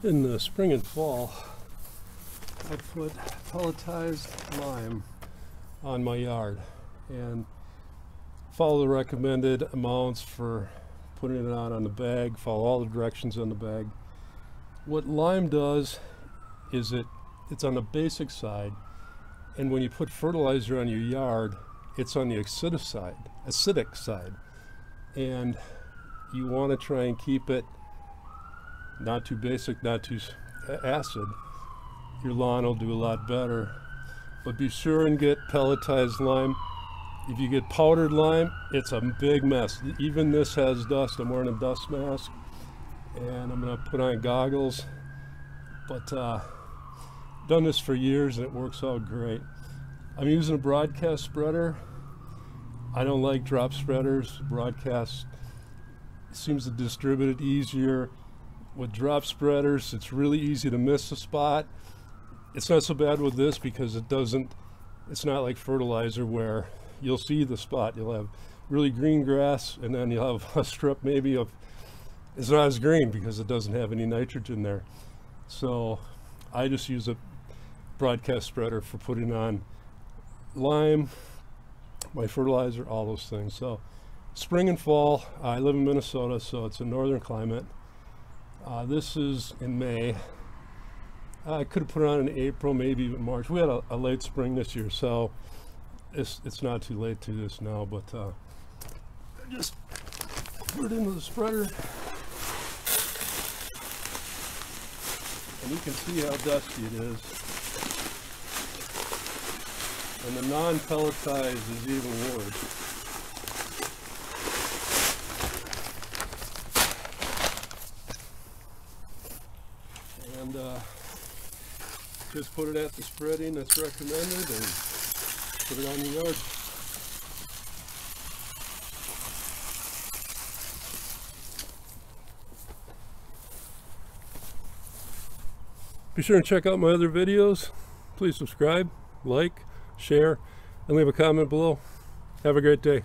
In the spring and fall, I put pelletized lime on my yard and follow the recommended amounts for putting it on the bag, follow all the directions on the bag. What lime does is it's on the basic side, and when you put fertilizer on your yard, it's on the acidic side, and you want to try and keep it not too basic, not too acid. Your lawn will do a lot better. But be sure and get pelletized lime. If you get powdered lime, it's a big mess. Even this has dust. I'm wearing a dust mask and I'm gonna put on goggles. But done this for years and it works out great. I'm using a broadcast spreader. I don't like drop spreaders. Broadcast seems to distribute it easier. With drop spreaders, it's really easy to miss a spot. It's not so bad with this because it's not like fertilizer where you'll see the spot. You'll have really green grass and then you'll have a strip maybe of, it's not as green because it doesn't have any nitrogen there. So I just use a broadcast spreader for putting on lime, my fertilizer, all those things. So spring and fall, I live in Minnesota, so it's a northern climate. This is in May. I could have put it on in April, maybe even March. We had a late spring this year, so it's not too late to do this now, but just put it into the spreader. And you can see how dusty it is. And the non-pelletized is even worse. And just put it at the spreading that's recommended and put it on the yard. Be sure and check out my other videos. Please subscribe, like, share, and leave a comment below. Have a great day.